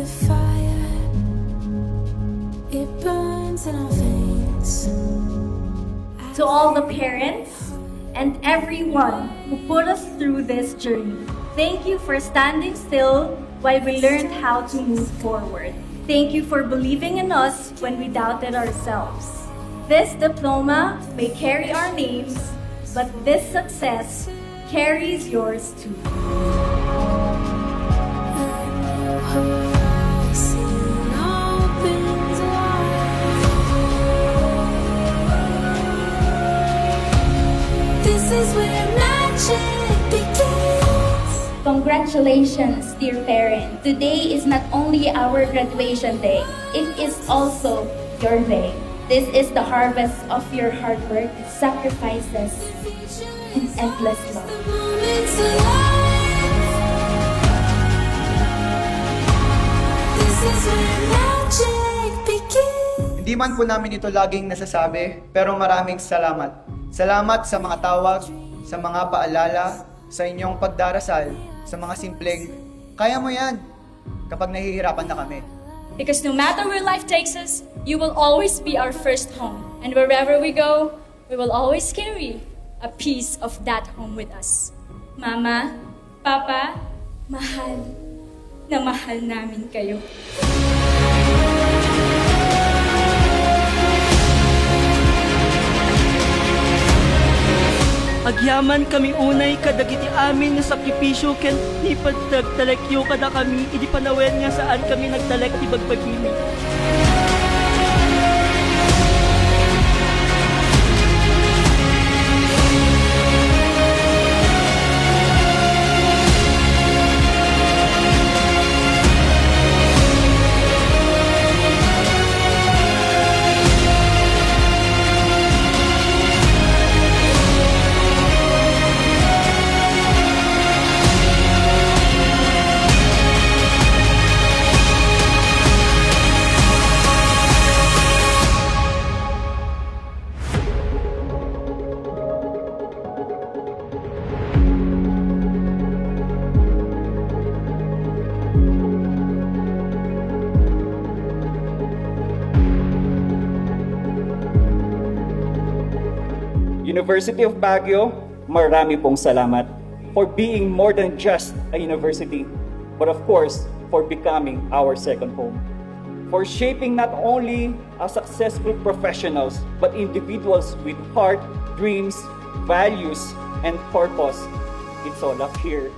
the fire, it burns in our veins. To all the parents and everyone who put us through this journey, thank you for standing still while we learned how to move forward. Thank you for believing in us when we doubted ourselves. This diploma may carry our names, but this success carries yours too. Horizon opens wide. This is where magic begins. Congratulations, dear parent. Today is not only our graduation day, it is also your day. This is the harvest of your hard work, sacrifices, and endless love. The moment's alive. This is where magic begins. Hindi man po namin ito laging nasasabi, pero maraming salamat. Salamat sa mga tawag, sa mga paalala, sa inyong pagdarasal, sa mga simpleng, kaya mo yan, kapag nahihirapan na kami. Because no matter where life takes us, you will always be our first home. And wherever we go, we will always carry a piece of that home with us. Mama, Papa, mahal na mahal namin kayo. Agyaman kami unay kadagiti amin nga sakripisyo ken ni pagtalekyo kada kami idi panawen nga saan kami nagtalek ti bagpagili. University of Baguio, marami pong salamat for being more than just a university, but of course, for becoming our second home. For shaping not only as successful professionals, but individuals with heart, dreams, values, and purpose. It's all up here.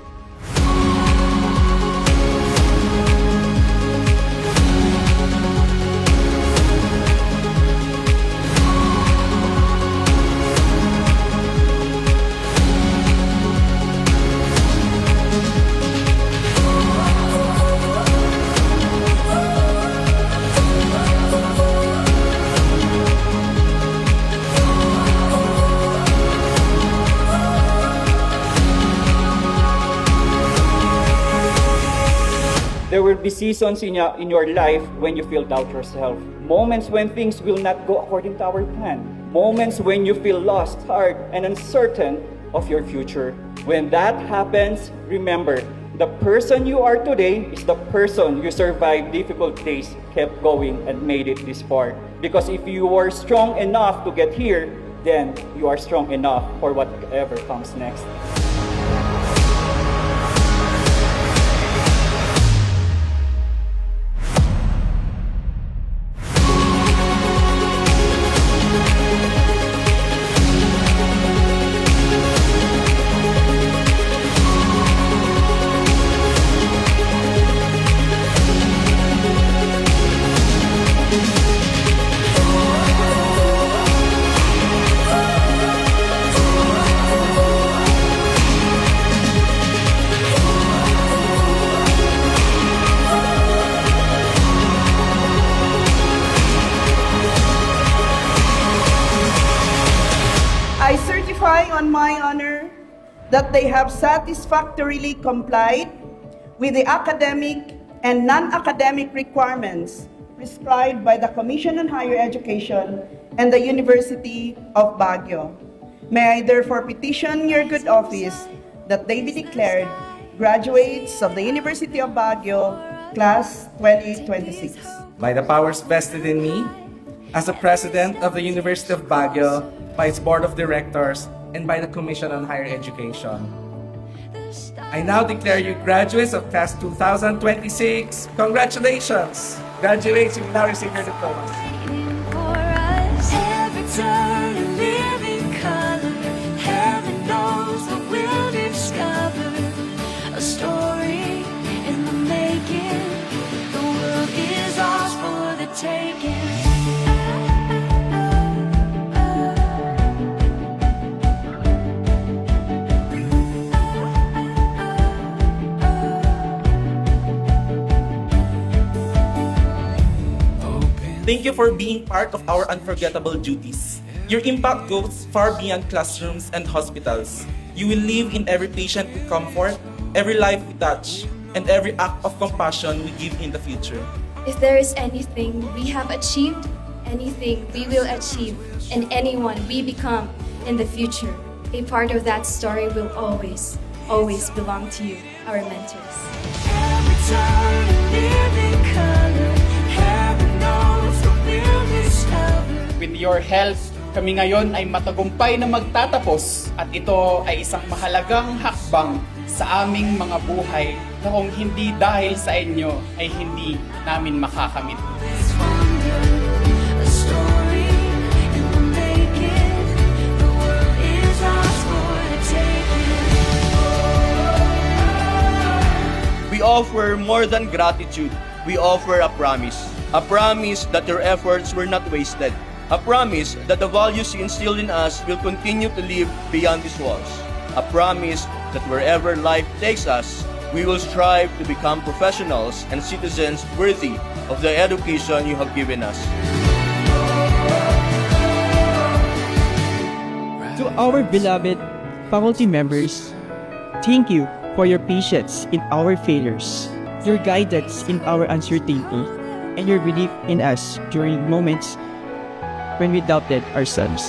There will be seasons in your life when you feel doubt yourself. Moments when things will not go according to our plan. Moments when you feel lost, hard, and uncertain of your future. When that happens, remember, the person you are today is the person you survived difficult days, kept going, and made it this far. Because if you were strong enough to get here, then you are strong enough for whatever comes next. I certify on my honor that they have satisfactorily complied with the academic and non-academic requirements prescribed by the Commission on Higher Education and the University of Baguio. May I therefore petition your good office that they be declared graduates of the University of Baguio Class 2026. By the powers vested in me, as the President of the University of Baguio, by its Board of Directors, and by the Commission on Higher Education. I now declare you graduates of Class 2026. Congratulations! Graduates, you will now receive your diplomas. For us, every turn a living color. Heaven knows that we'll discover a story in the making. The world is ours for the taking. Thank you for being part of our unforgettable duties. Your impact goes far beyond classrooms and hospitals. You will live in every patient we comfort, every life we touch, and every act of compassion we give in the future. If there is anything we have achieved, anything we will achieve, and anyone we become in the future, a part of that story will always, always belong to you, our mentors. Every turn a living color. Heaven knows that we'll discover. With your help, kami ngayon ay matagumpay na magtatapos at ito ay isang mahalagang hakbang sa aming mga buhay na kung hindi dahil sa inyo ay hindi namin makakamit. This wonder, a story in the making. The world is ours for the taking. We offer more than gratitude. We offer a promise. A promise that your efforts were not wasted. A promise that the values you instilled in us will continue to live beyond these walls. A promise that wherever life takes us, we will strive to become professionals and citizens worthy of the education you have given us. To our beloved faculty members, thank you for your patience in our failures, your guidance in our uncertainty, and your belief in us during moments when we doubted ourselves.